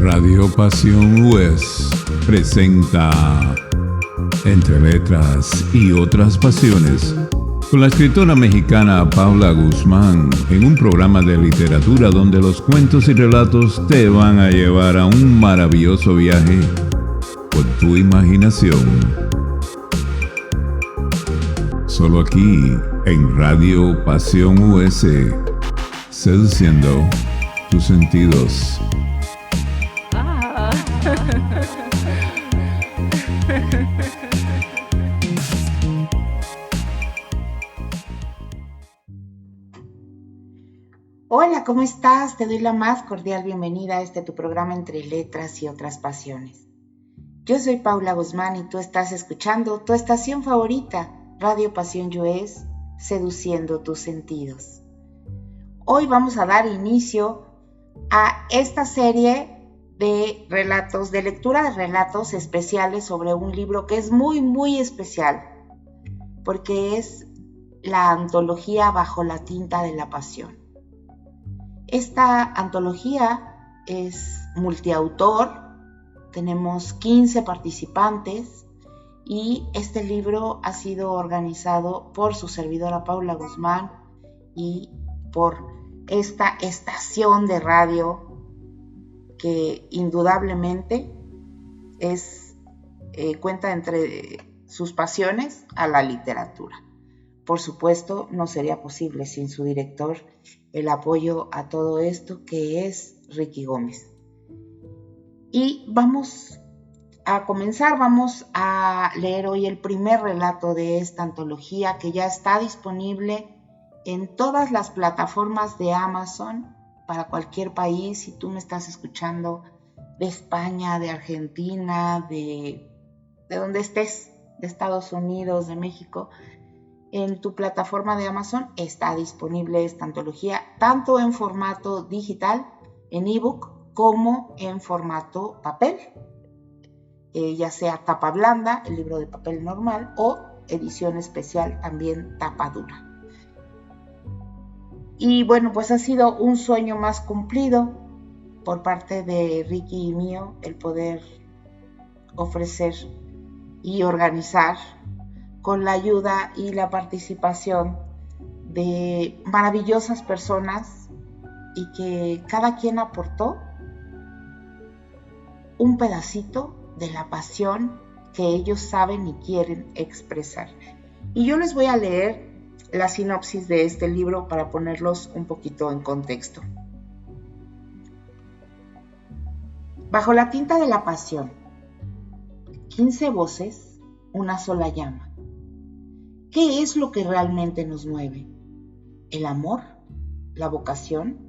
Radio Pasión US presenta Entre Letras y Otras Pasiones con la escritora mexicana Paula Guzmán, en un programa de literatura donde los cuentos y relatos te van a llevar a un maravilloso viaje por tu imaginación. Solo aquí en Radio Pasión US, seduciendo tus sentidos. Hola, ¿cómo estás? Te doy la más cordial bienvenida a tu programa Entre Letras y Otras Pasiones. Yo soy Paula Guzmán y tú estás escuchando tu estación favorita, Radio Pasión US, seduciendo tus sentidos. Hoy vamos a dar inicio a esta serie de relatos, de lectura de relatos especiales sobre un libro que es muy, muy especial, porque es la antología Bajo la tinta de la pasión. Esta antología es multiautor, tenemos 15 participantes y este libro ha sido organizado por su servidora Paula Guzmán y por esta estación de radio que indudablemente cuenta entre sus pasiones a la literatura. Por supuesto, no sería posible sin su director el apoyo a todo esto, que es Ricky Gómez. Y vamos a comenzar, vamos a leer hoy el primer relato de esta antología, que ya está disponible en todas las plataformas de Amazon para cualquier país. Si tú me estás escuchando de España, de Argentina, de donde estés, de Estados Unidos, de México, en tu plataforma de Amazon está disponible esta antología, tanto en formato digital, en ebook, como en formato papel, ya sea tapa blanda, el libro de papel normal, o edición especial, también tapa dura. Y bueno, pues ha sido un sueño más cumplido por parte de Ricky y mío, el poder ofrecer y organizar con la ayuda y la participación de maravillosas personas, y que cada quien aportó un pedacito de la pasión que ellos saben y quieren expresar. Y yo les voy a leer la sinopsis de este libro para ponerlos un poquito en contexto. Bajo la tinta de la pasión, 15 voces, una sola llama. ¿Qué es lo que realmente nos mueve? ¿El amor? ¿La vocación?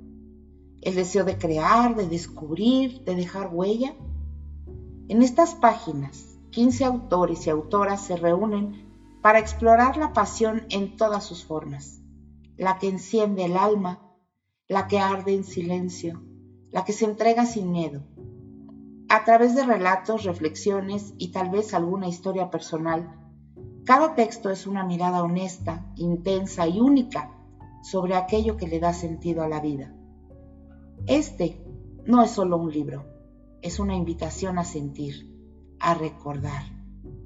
¿El deseo de crear, de descubrir, de dejar huella? En estas páginas, 15 autores y autoras se reúnen para explorar la pasión en todas sus formas, la que enciende el alma, la que arde en silencio, la que se entrega sin miedo. A través de relatos, reflexiones y tal vez alguna historia personal, cada texto es una mirada honesta, intensa y única sobre aquello que le da sentido a la vida. Este no es solo un libro, es una invitación a sentir, a recordar,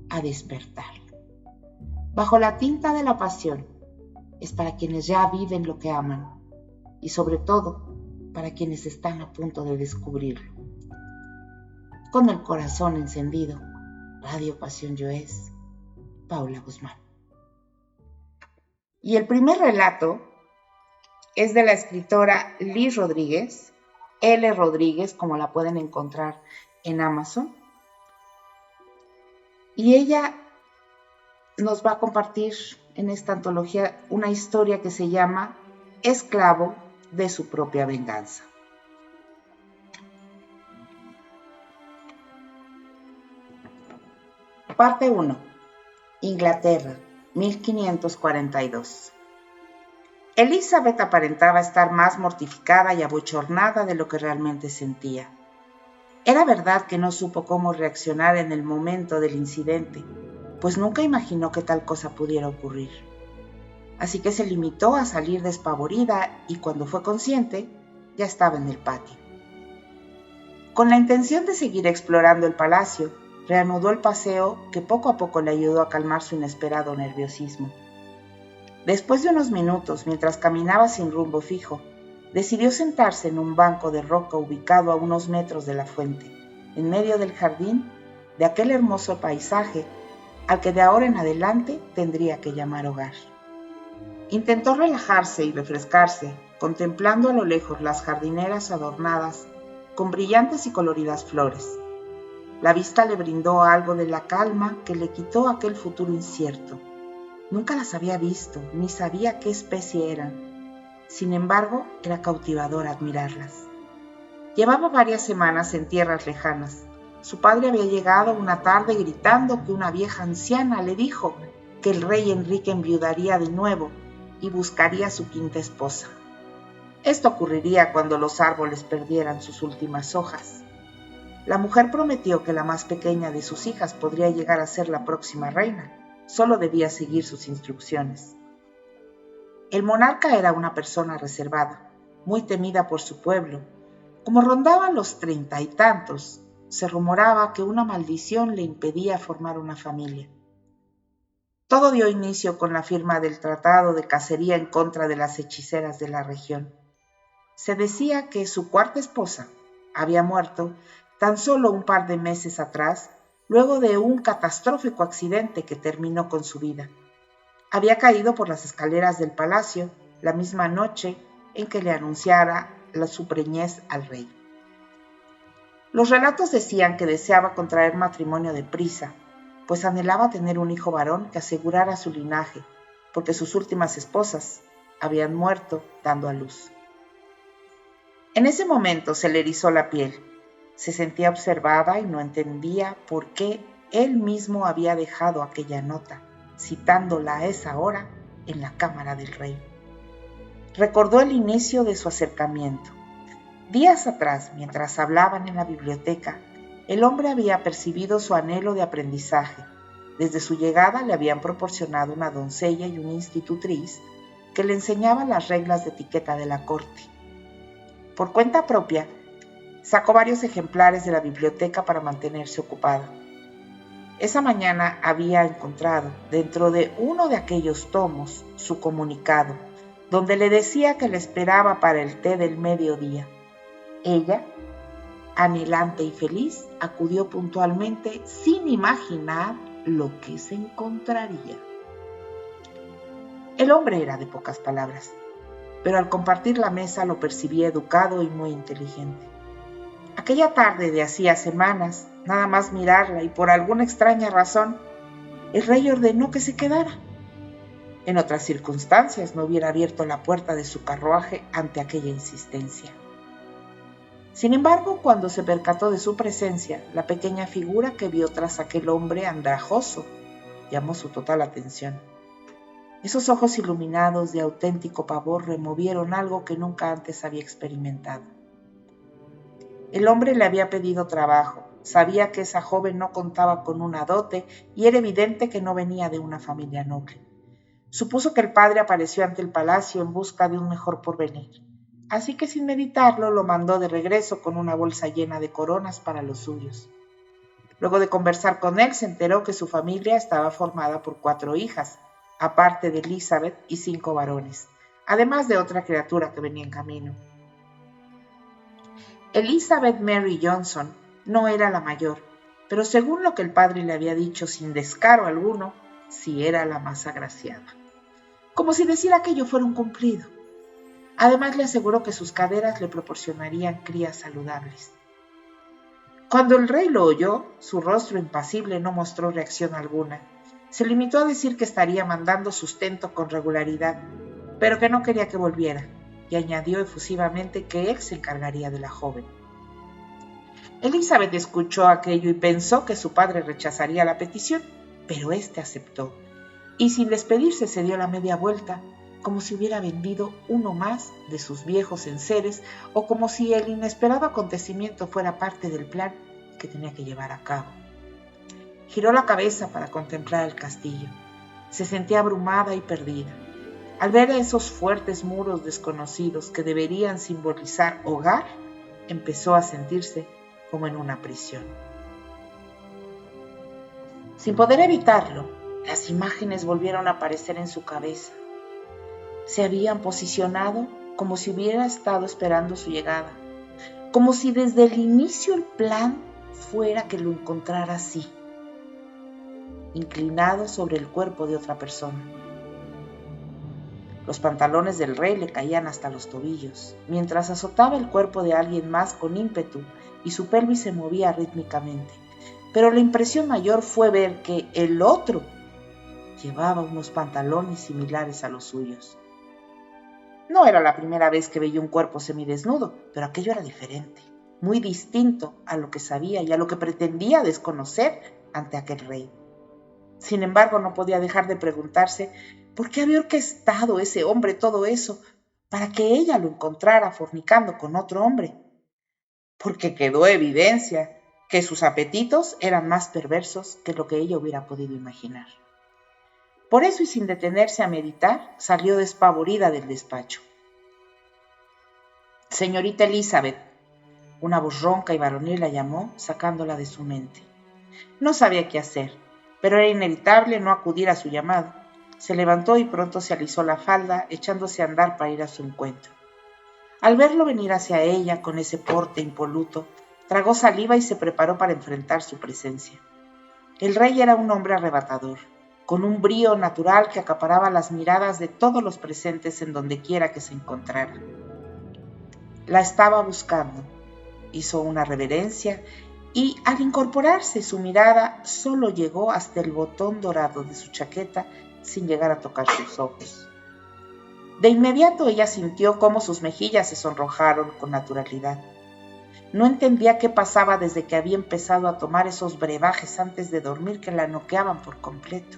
a despertar. Bajo la tinta de la pasión es para quienes ya viven lo que aman y sobre todo para quienes están a punto de descubrirlo. Con el corazón encendido, Radio Pasión US, Paula Guzmán. Y el primer relato es de la escritora Liz Rodríguez, L. Rodríguez, como la pueden encontrar en Amazon. Y ella nos va a compartir en esta antología una historia que se llama Esclavo de su propia venganza. Parte 1. Inglaterra, 1542. Elizabeth aparentaba estar más mortificada y abochornada de lo que realmente sentía. Era verdad que no supo cómo reaccionar en el momento del incidente, pues nunca imaginó que tal cosa pudiera ocurrir. Así que se limitó a salir despavorida y cuando fue consciente, ya estaba en el patio. Con la intención de seguir explorando el palacio, reanudó el paseo que poco a poco le ayudó a calmar su inesperado nerviosismo. Después de unos minutos, mientras caminaba sin rumbo fijo, decidió sentarse en un banco de roca ubicado a unos metros de la fuente, en medio del jardín de aquel hermoso paisaje al que de ahora en adelante tendría que llamar hogar. Intentó relajarse y refrescarse, contemplando a lo lejos las jardineras adornadas con brillantes y coloridas flores. La vista le brindó algo de la calma que le quitó aquel futuro incierto. Nunca las había visto, ni sabía qué especie eran. Sin embargo, era cautivador admirarlas. Llevaba varias semanas en tierras lejanas. Su padre había llegado una tarde gritando que una vieja anciana le dijo que el rey Enrique enviudaría de nuevo y buscaría su quinta esposa. Esto ocurriría cuando los árboles perdieran sus últimas hojas. La mujer prometió que la más pequeña de sus hijas podría llegar a ser la próxima reina. Solo debía seguir sus instrucciones. El monarca era una persona reservada, muy temida por su pueblo. Como rondaba los 30 y tantos, se rumoraba que una maldición le impedía formar una familia. Todo dio inicio con la firma del tratado de cacería en contra de las hechiceras de la región. Se decía que su cuarta esposa había muerto tan solo un par de meses atrás, luego de un catastrófico accidente que terminó con su vida. Había caído por las escaleras del palacio la misma noche en que le anunciara su preñez al rey. Los relatos decían que deseaba contraer matrimonio deprisa, pues anhelaba tener un hijo varón que asegurara su linaje, porque sus últimas esposas habían muerto dando a luz. En ese momento se le erizó la piel. Se sentía observada y no entendía por qué él mismo había dejado aquella nota, citándola a esa hora en la cámara del rey. Recordó el inicio de su acercamiento. Días atrás, mientras hablaban en la biblioteca, el hombre había percibido su anhelo de aprendizaje. Desde su llegada le habían proporcionado una doncella y una institutriz que le enseñaban las reglas de etiqueta de la corte. Por cuenta propia, sacó varios ejemplares de la biblioteca para mantenerse ocupada. Esa mañana había encontrado, dentro de uno de aquellos tomos, su comunicado, donde le decía que le esperaba para el té del mediodía. Ella, anhelante y feliz, acudió puntualmente sin imaginar lo que se encontraría. El hombre era de pocas palabras, pero al compartir la mesa lo percibía educado y muy inteligente. Aquella tarde de hacía semanas, nada más mirarla y por alguna extraña razón, el rey ordenó que se quedara. En otras circunstancias no hubiera abierto la puerta de su carruaje ante aquella insistencia. Sin embargo, cuando se percató de su presencia, la pequeña figura que vio tras aquel hombre andrajoso llamó su total atención. Esos ojos iluminados de auténtico pavor removieron algo que nunca antes había experimentado. El hombre le había pedido trabajo, sabía que esa joven no contaba con una dote y era evidente que no venía de una familia noble. Supuso que el padre apareció ante el palacio en busca de un mejor porvenir, así que sin meditarlo lo mandó de regreso con una bolsa llena de coronas para los suyos. Luego de conversar con él, se enteró que su familia estaba formada por 4 hijas, aparte de Elizabeth y 5 varones, además de otra criatura que venía en camino. Elizabeth Mary Johnson no era la mayor, pero según lo que el padre le había dicho sin descaro alguno, sí era la más agraciada. Como si decir aquello fuera un cumplido. Además le aseguró que sus caderas le proporcionarían crías saludables. Cuando el rey lo oyó, su rostro impasible no mostró reacción alguna. Se limitó a decir que estaría mandando sustento con regularidad, pero que no quería que volviera, y añadió efusivamente que él se encargaría de la joven. Elizabeth escuchó aquello y pensó que su padre rechazaría la petición, pero éste aceptó, y sin despedirse se dio la media vuelta, como si hubiera vendido uno más de sus viejos enseres o como si el inesperado acontecimiento fuera parte del plan que tenía que llevar a cabo. Giró la cabeza para contemplar el castillo. Se sentía abrumada y perdida. Al ver esos fuertes muros desconocidos que deberían simbolizar hogar, empezó a sentirse como en una prisión. Sin poder evitarlo, las imágenes volvieron a aparecer en su cabeza. Se habían posicionado como si hubiera estado esperando su llegada, como si desde el inicio el plan fuera que lo encontrara así, inclinado sobre el cuerpo de otra persona. Los pantalones del rey le caían hasta los tobillos, mientras azotaba el cuerpo de alguien más con ímpetu y su pelvis se movía rítmicamente. Pero la impresión mayor fue ver que el otro llevaba unos pantalones similares a los suyos. No era la primera vez que veía un cuerpo semidesnudo, pero aquello era diferente, muy distinto a lo que sabía y a lo que pretendía desconocer ante aquel rey. Sin embargo, no podía dejar de preguntarse por qué había orquestado ese hombre todo eso para que ella lo encontrara fornicando con otro hombre. Porque quedó evidencia que sus apetitos eran más perversos que lo que ella hubiera podido imaginar. Por eso, y sin detenerse a meditar, salió despavorida del despacho. Señorita Elizabeth, una voz ronca y varonil la llamó, sacándola de su mente. No sabía qué hacer, pero era inevitable no acudir a su llamado. Se levantó y pronto se alisó la falda, echándose a andar para ir a su encuentro. Al verlo venir hacia ella con ese porte impoluto, tragó saliva y se preparó para enfrentar su presencia. El rey era un hombre arrebatador, con un brío natural que acaparaba las miradas de todos los presentes en donde quiera que se encontrara. La estaba buscando, hizo una reverencia y al incorporarse su mirada solo llegó hasta el botón dorado de su chaqueta sin llegar a tocar sus ojos. De inmediato ella sintió cómo sus mejillas se sonrojaron con naturalidad. No entendía qué pasaba desde que había empezado a tomar esos brebajes antes de dormir que la noqueaban por completo.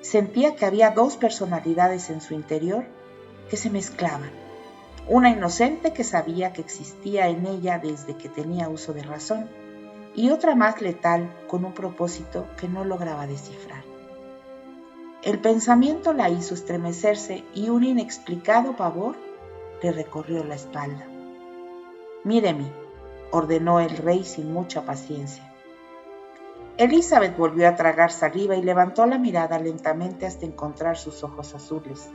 Sentía que había dos personalidades en su interior que se mezclaban. Una inocente que sabía que existía en ella desde que tenía uso de razón, y otra más letal con un propósito que no lograba descifrar. El pensamiento la hizo estremecerse y un inexplicado pavor le recorrió la espalda. «Míreme», ordenó el rey sin mucha paciencia. Elizabeth volvió a tragar saliva y levantó la mirada lentamente hasta encontrar sus ojos azules.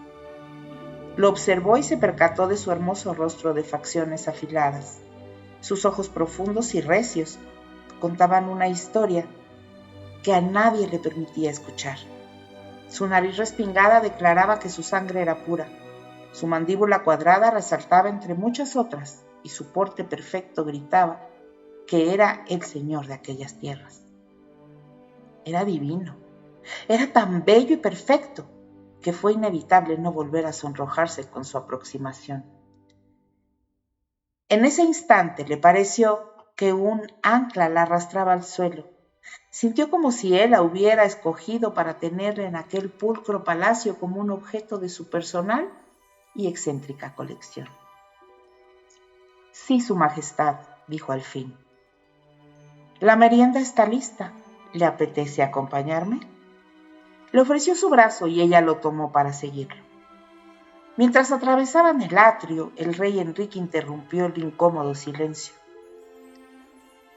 Lo observó y se percató de su hermoso rostro de facciones afiladas. Sus ojos profundos y recios contaban una historia que a nadie le permitía escuchar. Su nariz respingada declaraba que su sangre era pura. Su mandíbula cuadrada resaltaba entre muchas otras y su porte perfecto gritaba que era el señor de aquellas tierras. Era divino, era tan bello y perfecto que fue inevitable no volver a sonrojarse con su aproximación. En ese instante le pareció que un ancla la arrastraba al suelo. Sintió como si él la hubiera escogido para tenerla en aquel pulcro palacio como un objeto de su personal y excéntrica colección. «Sí, Su Majestad», dijo al fin. «La merienda está lista. ¿Le apetece acompañarme?». Le ofreció su brazo y ella lo tomó para seguirlo. Mientras atravesaban el atrio, el rey Enrique interrumpió el incómodo silencio.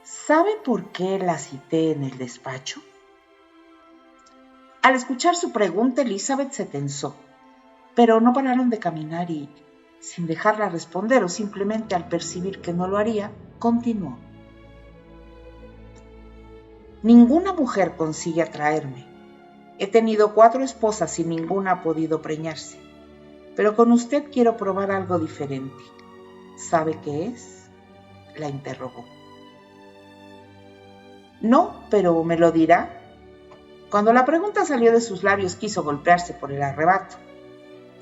¿Sabe por qué la cité en el despacho? Al escuchar su pregunta, Elizabeth se tensó, pero no pararon de caminar y, sin dejarla responder o simplemente al percibir que no lo haría, continuó. Ninguna mujer consigue atraerme. He tenido 4 esposas y ninguna ha podido preñarse. Pero con usted quiero probar algo diferente. ¿Sabe qué es?, la interrogó. No, pero ¿me lo dirá? Cuando la pregunta salió de sus labios quiso golpearse por el arrebato.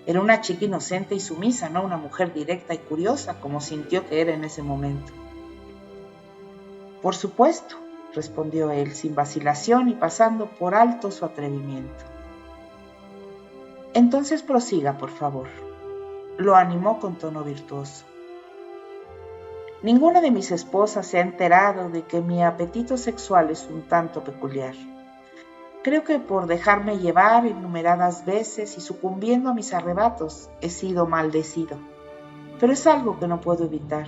Era una chica inocente y sumisa, no una mujer directa y curiosa, como sintió que era en ese momento. Por supuesto, respondió él sin vacilación y pasando por alto su atrevimiento. Entonces prosiga, por favor, lo animó con tono virtuoso. Ninguna de mis esposas se ha enterado de que mi apetito sexual es un tanto peculiar. Creo que por dejarme llevar innumeradas veces y sucumbiendo a mis arrebatos he sido maldecido. Pero es algo que no puedo evitar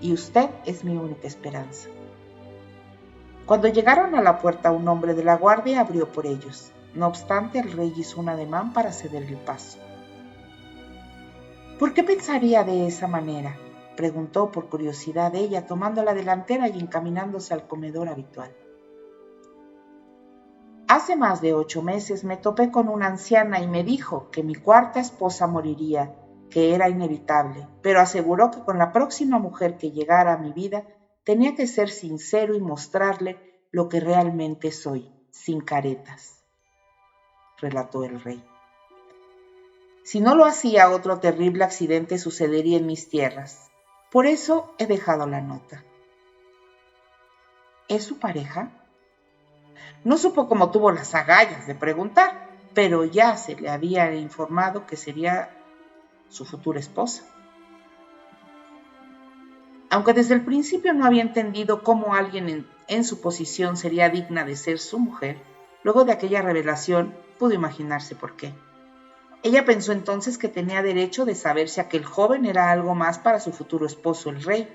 y usted es mi única esperanza. Cuando llegaron a la puerta, un hombre de la guardia abrió por ellos. No obstante, el rey hizo un ademán para ceder el paso. ¿Por qué pensaría de esa manera?, preguntó por curiosidad ella, tomando la delantera y encaminándose al comedor habitual. Hace más de 8 meses me topé con una anciana y me dijo que mi cuarta esposa moriría, que era inevitable, pero aseguró que con la próxima mujer que llegara a mi vida tenía que ser sincero y mostrarle lo que realmente soy, sin caretas, relató el rey. Si no lo hacía, otro terrible accidente sucedería en mis tierras. Por eso he dejado la nota. ¿Es su pareja? No supo cómo tuvo las agallas de preguntar, pero ya se le había informado que sería su futura esposa. Aunque desde el principio no había entendido cómo alguien en su posición sería digna de ser su mujer, luego de aquella revelación pudo imaginarse por qué. Ella pensó entonces que tenía derecho de saber si aquel joven era algo más para su futuro esposo, el rey,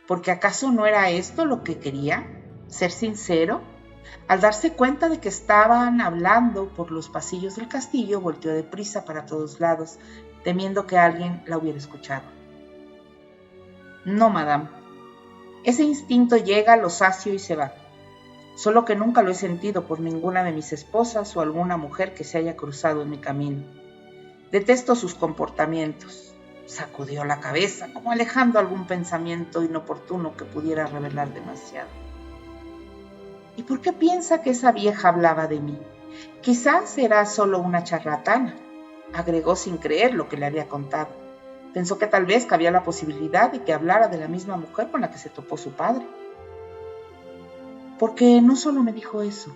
porque ¿acaso no era esto lo que quería? ¿Ser sincero? Al darse cuenta de que estaban hablando por los pasillos del castillo, volteó deprisa para todos lados, temiendo que alguien la hubiera escuchado. No, madame. Ese instinto llega, lo sacio y se va. Solo que nunca lo he sentido por ninguna de mis esposas o alguna mujer que se haya cruzado en mi camino. Detesto sus comportamientos. Sacudió la cabeza, como alejando algún pensamiento inoportuno que pudiera revelar demasiado. ¿Y por qué piensa que esa vieja hablaba de mí? Quizás era solo una charlatana, agregó sin creer lo que le había contado. Pensó que tal vez cabía la posibilidad de que hablara de la misma mujer con la que se topó su padre. Porque no solo me dijo eso.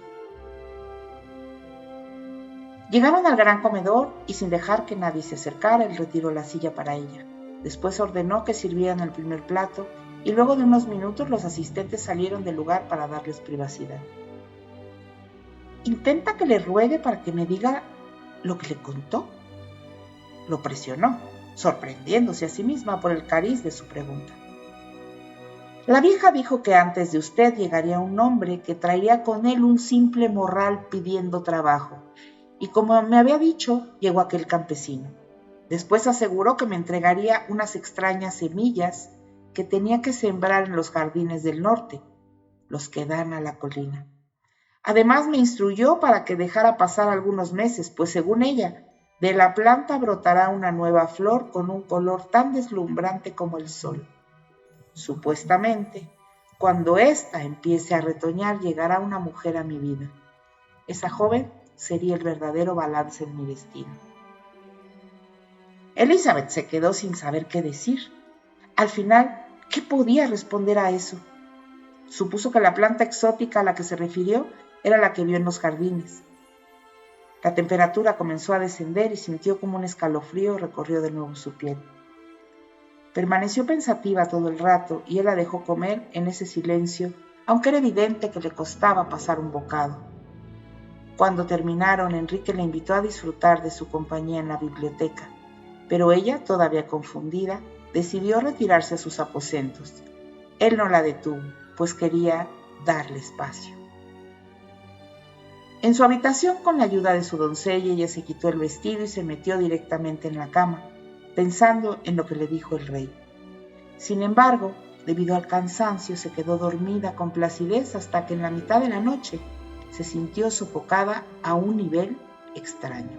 Llegaron al gran comedor y sin dejar que nadie se acercara, él retiró la silla para ella. Después ordenó que sirvieran el primer plato y luego de unos minutos los asistentes salieron del lugar para darles privacidad. ¿Intenta que le ruegue para que me diga lo que le contó? Lo presionó, sorprendiéndose a sí misma por el cariz de su pregunta. La vieja dijo que antes de usted llegaría un hombre que traería con él un simple morral pidiendo trabajo. Y como me había dicho, llegó aquel campesino. Después aseguró que me entregaría unas extrañas semillas que tenía que sembrar en los jardines del norte, los que dan a la colina. Además me instruyó para que dejara pasar algunos meses, pues según ella, de la planta brotará una nueva flor con un color tan deslumbrante como el sol. Supuestamente, cuando ésta empiece a retoñar, llegará una mujer a mi vida. Esa joven sería el verdadero balance en mi destino. Elizabeth se quedó sin saber qué decir. Al final, ¿qué podía responder a eso? Supuso que la planta exótica a la que se refirió era la que vio en los jardines. La temperatura comenzó a descender y sintió como un escalofrío recorrió de nuevo su piel. Permaneció pensativa todo el rato y él la dejó comer en ese silencio, aunque era evidente que le costaba pasar un bocado. Cuando terminaron, Enrique la invitó a disfrutar de su compañía en la biblioteca, pero ella, todavía confundida, decidió retirarse a sus aposentos. Él no la detuvo, pues quería darle espacio. En su habitación, con la ayuda de su doncella, ella se quitó el vestido y se metió directamente en la cama, pensando en lo que le dijo el rey. Sin embargo, debido al cansancio, se quedó dormida con placidez hasta que en la mitad de la noche se sintió sofocada a un nivel extraño.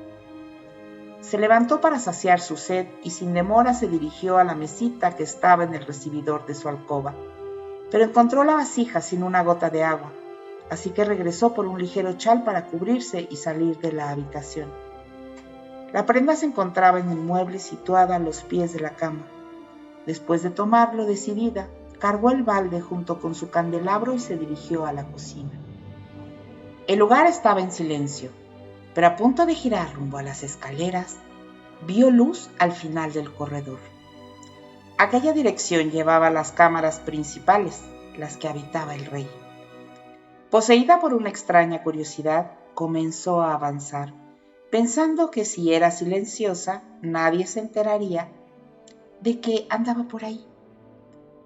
Se levantó para saciar su sed y sin demora se dirigió a la mesita que estaba en el recibidor de su alcoba, pero encontró la vasija sin una gota de agua, así que regresó por un ligero chal para cubrirse y salir de la habitación. La prenda se encontraba en el mueble situada a los pies de la cama. Después de tomarlo decidida, cargó el balde junto con su candelabro y se dirigió a la cocina. El lugar estaba en silencio, pero a punto de girar rumbo a las escaleras, vio luz al final del corredor. Aquella dirección llevaba a las cámaras principales, las que habitaba el rey. Poseída por una extraña curiosidad, comenzó a avanzar, pensando que si era silenciosa, nadie se enteraría de que andaba por ahí.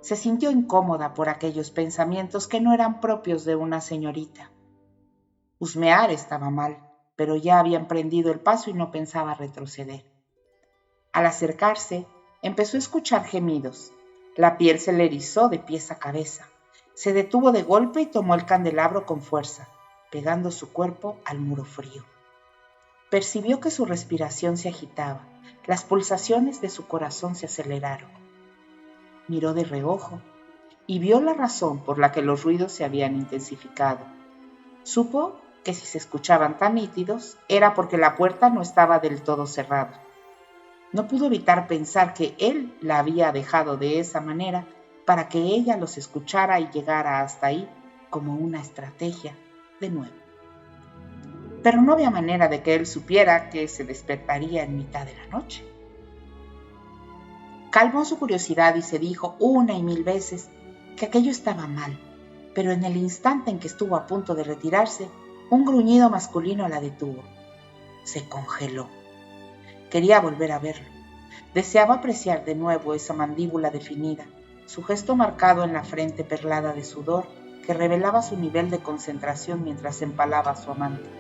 Se sintió incómoda por aquellos pensamientos que no eran propios de una señorita. Husmear estaba mal, pero ya había emprendido el paso y no pensaba retroceder. Al acercarse, empezó a escuchar gemidos. La piel se le erizó de pies a cabeza. Se detuvo de golpe y tomó el candelabro con fuerza, pegando su cuerpo al muro frío. Percibió que su respiración se agitaba, las pulsaciones de su corazón se aceleraron. Miró de reojo y vio la razón por la que los ruidos se habían intensificado. Supo que si se escuchaban tan nítidos era porque la puerta no estaba del todo cerrada. No pudo evitar pensar que él la había dejado de esa manera para que ella los escuchara y llegara hasta ahí como una estrategia de nuevo. Pero no había manera de que él supiera que se despertaría en mitad de la noche. Calmó su curiosidad y se dijo una y mil veces que aquello estaba mal, pero en el instante en que estuvo a punto de retirarse, un gruñido masculino la detuvo. Se congeló. Quería volver a verlo. Deseaba apreciar de nuevo esa mandíbula definida, su gesto marcado en la frente perlada de sudor que revelaba su nivel de concentración mientras empalaba a su amante.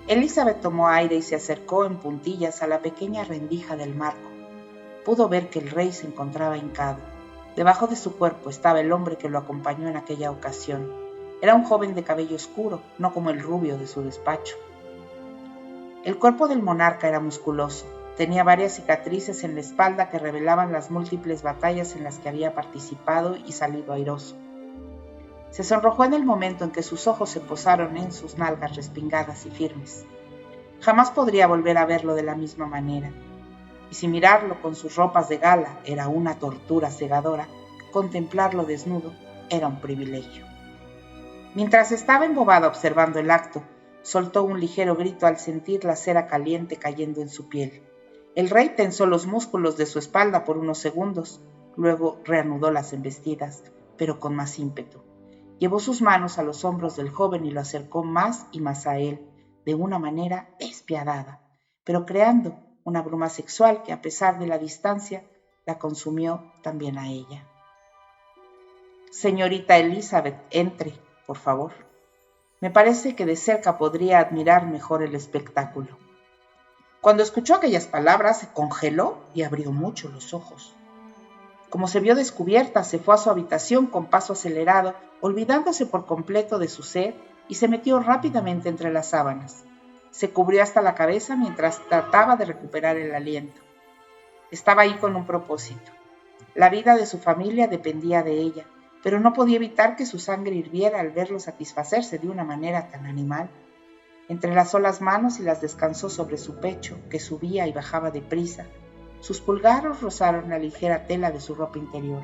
Elizabeth tomó aire y se acercó en puntillas a la pequeña rendija del marco. Pudo ver que el rey se encontraba hincado. Debajo de su cuerpo estaba el hombre que lo acompañó en aquella ocasión. Era un joven de cabello oscuro, no como el rubio de su despacho. El cuerpo del monarca era musculoso. Tenía varias cicatrices en la espalda que revelaban las múltiples batallas en las que había participado y salido airoso. Se sonrojó en el momento en que sus ojos se posaron en sus nalgas respingadas y firmes. Jamás podría volver a verlo de la misma manera. Y si mirarlo con sus ropas de gala era una tortura cegadora, contemplarlo desnudo era un privilegio. Mientras estaba embobada observando el acto, soltó un ligero grito al sentir la cera caliente cayendo en su piel. El rey tensó los músculos de su espalda por unos segundos, luego reanudó las embestidas, pero con más ímpetu. Llevó sus manos a los hombros del joven y lo acercó más y más a él, de una manera despiadada, pero creando una bruma sexual que, a pesar de la distancia, la consumió también a ella. Señorita Elizabeth, entre, por favor. Me parece que de cerca podría admirar mejor el espectáculo. Cuando escuchó aquellas palabras, se congeló y abrió mucho los ojos. Como se vio descubierta, se fue a su habitación con paso acelerado, olvidándose por completo de su sed, y se metió rápidamente entre las sábanas. Se cubrió hasta la cabeza mientras trataba de recuperar el aliento. Estaba ahí con un propósito. La vida de su familia dependía de ella, pero no podía evitar que su sangre hirviera al verlo satisfacerse de una manera tan animal. Entrelazó las manos y las descansó sobre su pecho, que subía y bajaba deprisa. Sus pulgares rozaron la ligera tela de su ropa interior.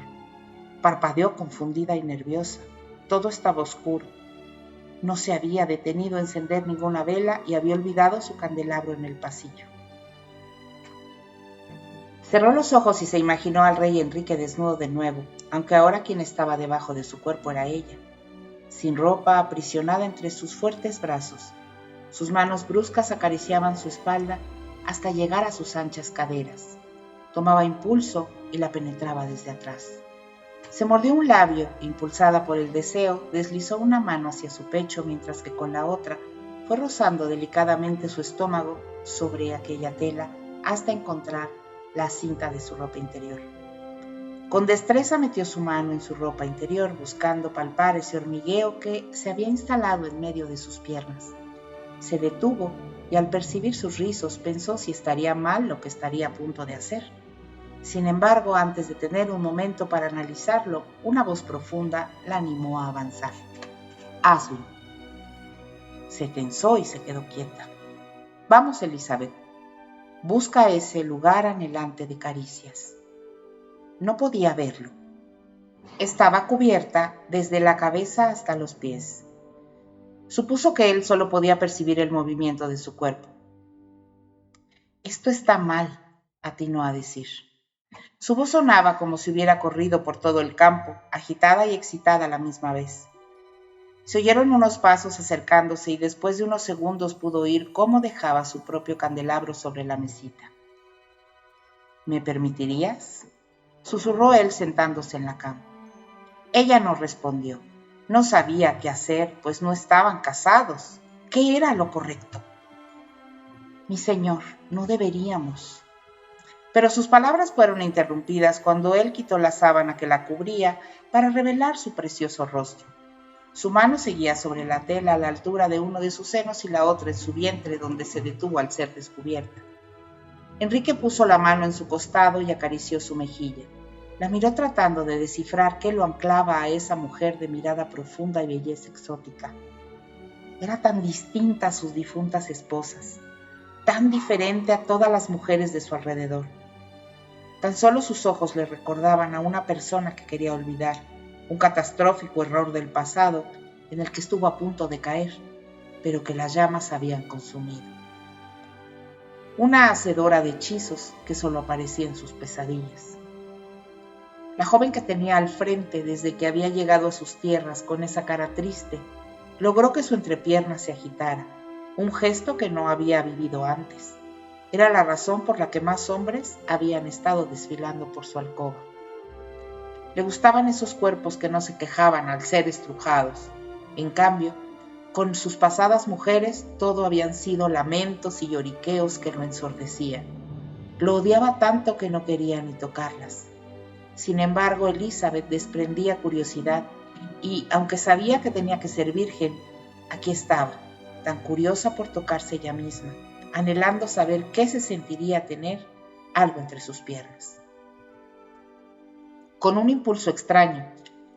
Parpadeó confundida y nerviosa. Todo estaba oscuro. No se había detenido a encender ninguna vela y había olvidado su candelabro en el pasillo. Cerró los ojos y se imaginó al rey Enrique desnudo de nuevo, aunque ahora quien estaba debajo de su cuerpo era ella, sin ropa, aprisionada entre sus fuertes brazos. Sus manos bruscas acariciaban su espalda hasta llegar a sus anchas caderas. Tomaba impulso y la penetraba desde atrás. Se mordió un labio, impulsada por el deseo, deslizó una mano hacia su pecho mientras que con la otra fue rozando delicadamente su estómago sobre aquella tela hasta encontrar la cinta de su ropa interior. Con destreza metió su mano en su ropa interior buscando palpar ese hormigueo que se había instalado en medio de sus piernas. Se detuvo y al percibir sus rizos pensó si estaría mal lo que estaría a punto de hacer. Sin embargo, antes de tener un momento para analizarlo, una voz profunda la animó a avanzar. «Hazlo». Se tensó y se quedó quieta. «Vamos, Elizabeth. Busca ese lugar anhelante de caricias». No podía verlo. Estaba cubierta desde la cabeza hasta los pies. Supuso que él solo podía percibir el movimiento de su cuerpo. «Esto está mal», atinó a decir. Su voz sonaba como si hubiera corrido por todo el campo, agitada y excitada a la misma vez. Se oyeron unos pasos acercándose y después de unos segundos pudo oír cómo dejaba su propio candelabro sobre la mesita. «¿Me permitirías?». susurró él sentándose en la cama. Ella no respondió. No sabía qué hacer, pues no estaban casados. ¿Qué era lo correcto? Mi señor, no deberíamos. Pero sus palabras fueron interrumpidas cuando él quitó la sábana que la cubría para revelar su precioso rostro. Su mano seguía sobre la tela a la altura de uno de sus senos y la otra en su vientre, donde se detuvo al ser descubierta. Enrique puso la mano en su costado y acarició su mejilla. La miró tratando de descifrar qué lo anclaba a esa mujer de mirada profunda y belleza exótica. Era tan distinta a sus difuntas esposas, tan diferente a todas las mujeres de su alrededor. Tan solo sus ojos le recordaban a una persona que quería olvidar, un catastrófico error del pasado en el que estuvo a punto de caer, pero que las llamas habían consumido. Una hacedora de hechizos que solo aparecía en sus pesadillas. La joven que tenía al frente desde que había llegado a sus tierras con esa cara triste, logró que su entrepierna se agitara, un gesto que no había vivido antes. Era la razón por la que más hombres habían estado desfilando por su alcoba. Le gustaban esos cuerpos que no se quejaban al ser estrujados. En cambio, con sus pasadas mujeres todo habían sido lamentos y lloriqueos que lo ensordecían. Lo odiaba tanto que no quería ni tocarlas. Sin embargo, Elizabeth desprendía curiosidad y, aunque sabía que tenía que ser virgen, aquí estaba, tan curiosa por tocarse ella misma, anhelando saber qué se sentiría tener algo entre sus piernas. Con un impulso extraño,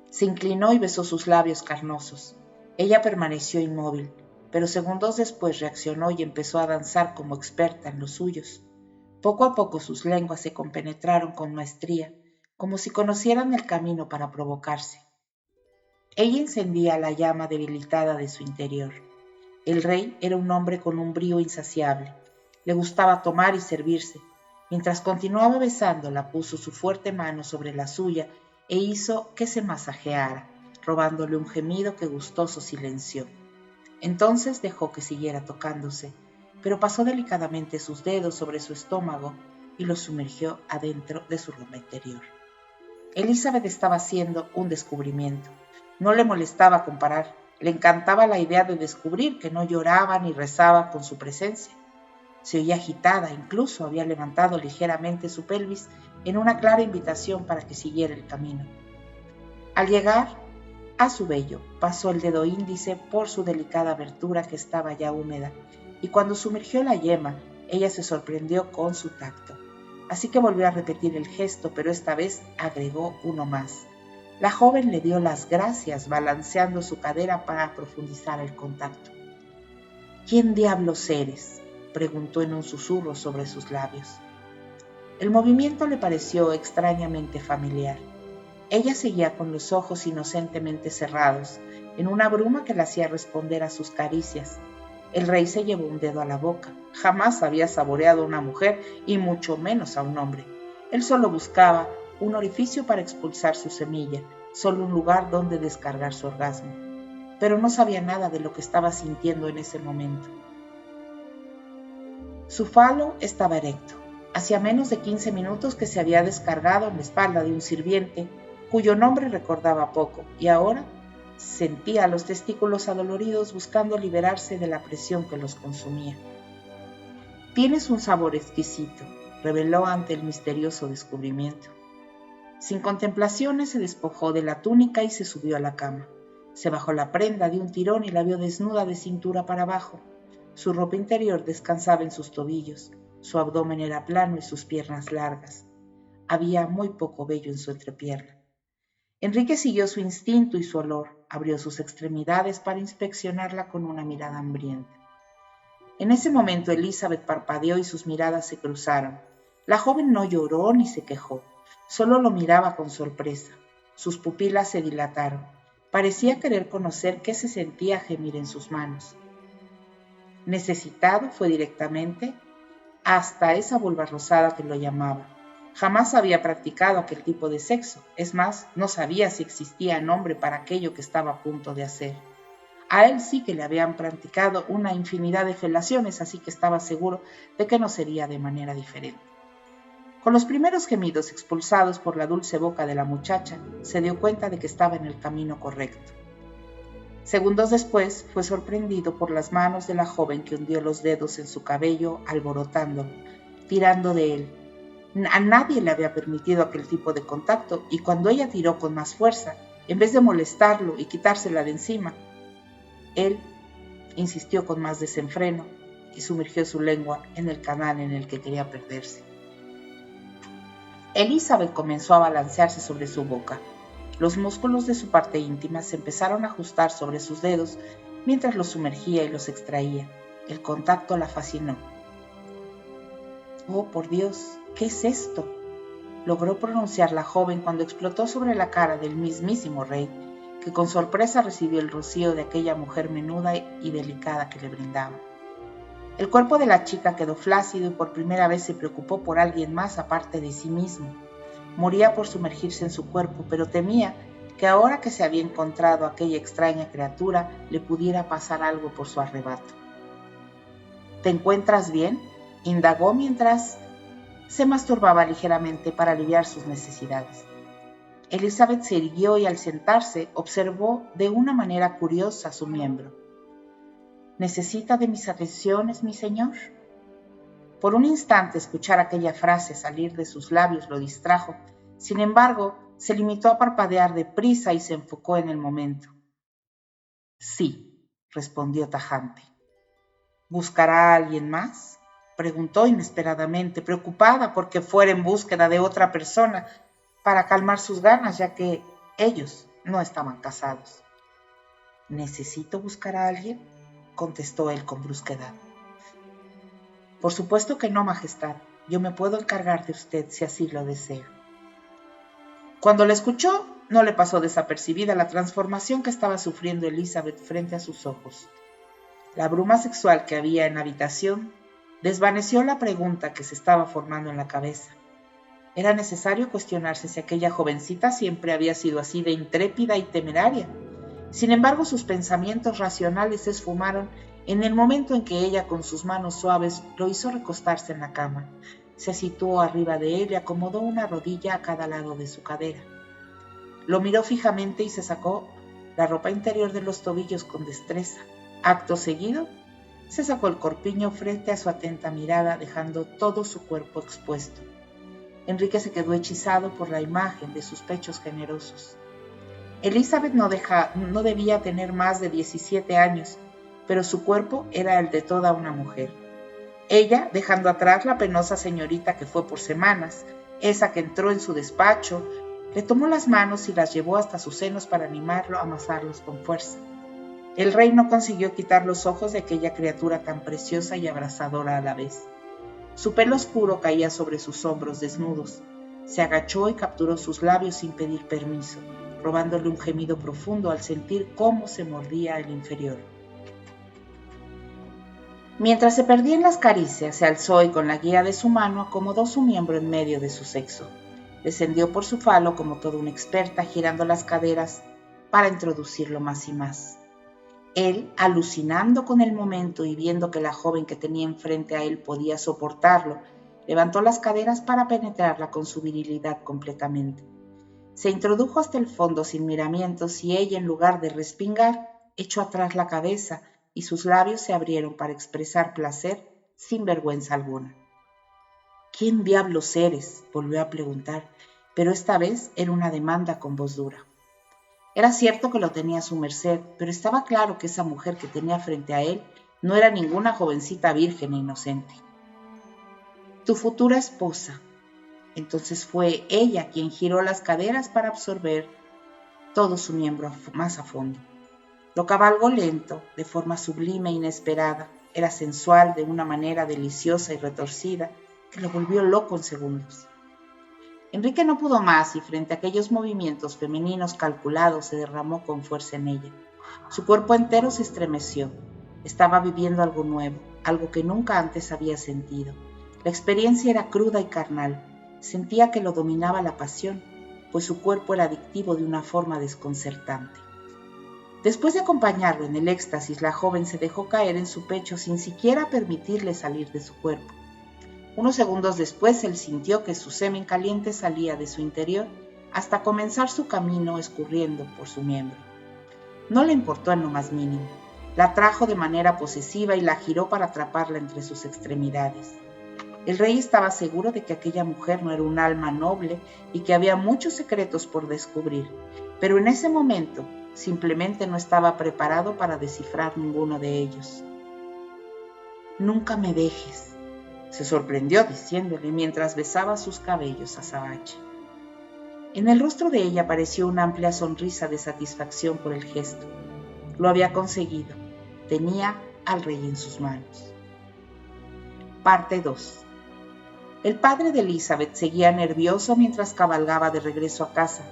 se inclinó y besó sus labios carnosos. Ella permaneció inmóvil, pero segundos después reaccionó y empezó a danzar como experta en los suyos. Poco a poco sus lenguas se compenetraron con maestría, como si conocieran el camino para provocarse. Ella encendía la llama debilitada de su interior. El rey era un hombre con un brío insaciable. Le gustaba tomar y servirse. Mientras continuaba besándola, puso su fuerte mano sobre la suya e hizo que se masajeara, robándole un gemido que gustoso silenció. Entonces dejó que siguiera tocándose, pero pasó delicadamente sus dedos sobre su estómago y los sumergió adentro de su ropa interior. Elizabeth estaba haciendo un descubrimiento. No le molestaba comparar, le encantaba la idea de descubrir que no lloraba ni rezaba con su presencia. Se oía agitada, incluso había levantado ligeramente su pelvis en una clara invitación para que siguiera el camino. Al llegar a su vello, pasó el dedo índice por su delicada abertura que estaba ya húmeda, y cuando sumergió la yema, ella se sorprendió con su tacto. Así que volvió a repetir el gesto, pero esta vez agregó uno más. La joven le dio las gracias, balanceando su cadera para profundizar el contacto. ¿Quién diablos eres?, preguntó en un susurro sobre sus labios. El movimiento le pareció extrañamente familiar. Ella seguía con los ojos inocentemente cerrados, en una bruma que la hacía responder a sus caricias. El rey se llevó un dedo a la boca. Jamás había saboreado a una mujer y mucho menos a un hombre. Él solo buscaba un orificio para expulsar su semilla, solo un lugar donde descargar su orgasmo. Pero no sabía nada de lo que estaba sintiendo en ese momento. Su falo estaba erecto. Hacía menos de 15 minutos que se había descargado en la espalda de un sirviente, cuyo nombre recordaba poco, y ahora sentía los testículos adoloridos buscando liberarse de la presión que los consumía. «Tienes un sabor exquisito», reveló ante el misterioso descubrimiento. Sin contemplaciones se despojó de la túnica y se subió a la cama. Se bajó la prenda de un tirón y la vio desnuda de cintura para abajo. Su ropa interior descansaba en sus tobillos, su abdomen era plano y sus piernas largas. Había muy poco vello en su entrepierna. Enrique siguió su instinto y su olor, abrió sus extremidades para inspeccionarla con una mirada hambrienta. En ese momento Elizabeth parpadeó y sus miradas se cruzaron. La joven no lloró ni se quejó, solo lo miraba con sorpresa. Sus pupilas se dilataron. Parecía querer conocer qué se sentía gemir en sus manos. Necesitado fue directamente hasta esa vulva rosada que lo llamaba. Jamás había practicado aquel tipo de sexo, es más, no sabía si existía nombre para aquello que estaba a punto de hacer. A él sí que le habían practicado una infinidad de felaciones, así que estaba seguro de que no sería de manera diferente. Con los primeros gemidos expulsados por la dulce boca de la muchacha, se dio cuenta de que estaba en el camino correcto. Segundos después, fue sorprendido por las manos de la joven que hundió los dedos en su cabello, alborotándolo, tirando de él. A nadie le había permitido aquel tipo de contacto, y cuando ella tiró con más fuerza, en vez de molestarlo y quitársela de encima, él insistió con más desenfreno y sumergió su lengua en el canal en el que quería perderse. Elizabeth comenzó a balancearse sobre su boca. Los músculos de su parte íntima se empezaron a ajustar sobre sus dedos mientras los sumergía y los extraía. El contacto la fascinó. «Oh, por Dios, ¿qué es esto?», logró pronunciar la joven cuando explotó sobre la cara del mismísimo rey, que con sorpresa recibió el rocío de aquella mujer menuda y delicada que le brindaba. El cuerpo de la chica quedó flácido y por primera vez se preocupó por alguien más aparte de sí mismo. Moría por sumergirse en su cuerpo, pero temía que ahora que se había encontrado aquella extraña criatura, le pudiera pasar algo por su arrebato. «¿Te encuentras bien?», indagó mientras se masturbaba ligeramente para aliviar sus necesidades. Elizabeth se irguió y al sentarse observó de una manera curiosa su miembro. «¿Necesita de mis atenciones, mi señor?». Por un instante escuchar aquella frase salir de sus labios lo distrajo. Sin embargo, se limitó a parpadear deprisa y se enfocó en el momento. «Sí», respondió tajante. «¿Buscará a alguien más?», preguntó inesperadamente, preocupada porque fuera en búsqueda de otra persona para calmar sus ganas, ya que ellos no estaban casados. «¿Necesito buscar a alguien?», contestó él con brusquedad. «Por supuesto que no, Majestad. Yo me puedo encargar de usted si así lo desea». Cuando la escuchó, no le pasó desapercibida la transformación que estaba sufriendo Elizabeth frente a sus ojos. La bruma sexual que había en la habitación desvaneció la pregunta que se estaba formando en la cabeza. Era necesario cuestionarse si aquella jovencita siempre había sido así de intrépida y temeraria. Sin embargo, sus pensamientos racionales se esfumaron en el momento en que ella con sus manos suaves lo hizo recostarse en la cama. Se situó arriba de él y acomodó una rodilla a cada lado de su cadera. Lo miró fijamente y se sacó la ropa interior de los tobillos con destreza. Acto seguido, se sacó el corpiño frente a su atenta mirada, dejando todo su cuerpo expuesto. Enrique se quedó hechizado por la imagen de sus pechos generosos. Elizabeth no debía tener más de 17 años, pero su cuerpo era el de toda una mujer. Ella, dejando atrás la penosa señorita que fue por semanas, esa que entró en su despacho, le tomó las manos y las llevó hasta sus senos para animarlo a amasarlos con fuerza. El rey no consiguió quitar los ojos de aquella criatura tan preciosa y abrasadora a la vez. Su pelo oscuro caía sobre sus hombros desnudos. Se agachó y capturó sus labios sin pedir permiso, robándole un gemido profundo al sentir cómo se mordía el inferior. Mientras se perdía en las caricias, se alzó y con la guía de su mano acomodó su miembro en medio de su sexo. Descendió por su falo como toda una experta, girando las caderas para introducirlo más y más. Él, alucinando con el momento y viendo que la joven que tenía enfrente a él podía soportarlo, levantó las caderas para penetrarla con su virilidad completamente. Se introdujo hasta el fondo sin miramientos y ella, en lugar de respingar, echó atrás la cabeza y sus labios se abrieron para expresar placer sin vergüenza alguna. «¿Quién diablos eres?», volvió a preguntar, pero esta vez era una demanda con voz dura. Era cierto que lo tenía a su merced, pero estaba claro que esa mujer que tenía frente a él no era ninguna jovencita virgen e inocente. «Tu futura esposa». Entonces fue ella quien giró las caderas para absorber todo su miembro más a fondo. Lo cabalgó lento, de forma sublime e inesperada. Era sensual de una manera deliciosa y retorcida que lo volvió loco en segundos. Enrique no pudo más y frente a aquellos movimientos femeninos calculados se derramó con fuerza en ella. Su cuerpo entero se estremeció. Estaba viviendo algo nuevo, algo que nunca antes había sentido. La experiencia era cruda y carnal. Sentía que lo dominaba la pasión, pues su cuerpo era adictivo de una forma desconcertante. Después de acompañarlo en el éxtasis, la joven se dejó caer en su pecho sin siquiera permitirle salir de su cuerpo. Unos segundos después él sintió que su semen caliente salía de su interior hasta comenzar su camino escurriendo por su miembro. No le importó en lo más mínimo. La atrajo de manera posesiva y la giró para atraparla entre sus extremidades. El rey estaba seguro de que aquella mujer no era un alma noble y que había muchos secretos por descubrir, pero en ese momento simplemente no estaba preparado para descifrar ninguno de ellos. «Nunca me dejes», se sorprendió diciéndole mientras besaba sus cabellos azabache. En el rostro de ella apareció una amplia sonrisa de satisfacción por el gesto. Lo había conseguido. Tenía al rey en sus manos. Parte 2. El padre de Elizabeth seguía nervioso mientras cabalgaba de regreso a casa.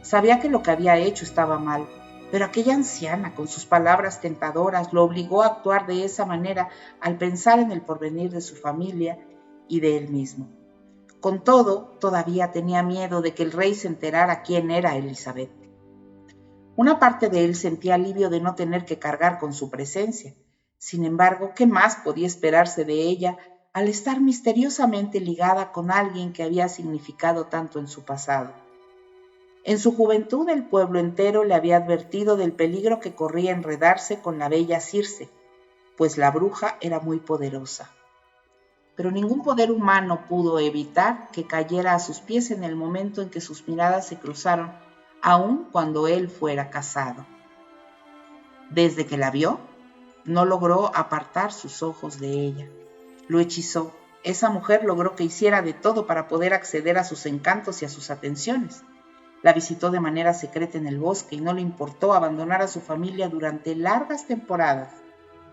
Sabía que lo que había hecho estaba mal, pero aquella anciana, con sus palabras tentadoras, lo obligó a actuar de esa manera al pensar en el porvenir de su familia y de él mismo. Con todo, todavía tenía miedo de que el rey se enterara quién era Elizabeth. Una parte de él sentía alivio de no tener que cargar con su presencia. Sin embargo, ¿qué más podía esperarse de ella al estar misteriosamente ligada con alguien que había significado tanto en su pasado? En su juventud el pueblo entero le había advertido del peligro que corría enredarse con la bella Circe, pues la bruja era muy poderosa. Pero ningún poder humano pudo evitar que cayera a sus pies en el momento en que sus miradas se cruzaron, aun cuando él fuera casado. Desde que la vio, no logró apartar sus ojos de ella. Lo hechizó. Esa mujer logró que hiciera de todo para poder acceder a sus encantos y a sus atenciones. La visitó de manera secreta en el bosque y no le importó abandonar a su familia durante largas temporadas,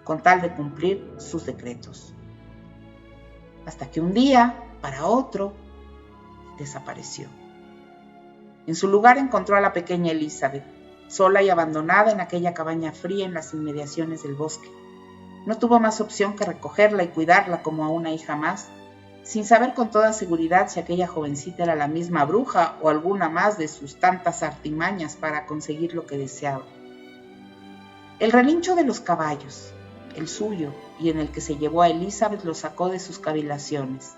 con tal de cumplir sus decretos. Hasta que un día, para otro, desapareció. En su lugar encontró a la pequeña Elizabeth, sola y abandonada en aquella cabaña fría en las inmediaciones del bosque. No tuvo más opción que recogerla y cuidarla como a una hija más, sin saber con toda seguridad si aquella jovencita era la misma bruja o alguna más de sus tantas artimañas para conseguir lo que deseaba. El relincho de los caballos, el suyo y en el que se llevó a Elizabeth, lo sacó de sus cavilaciones.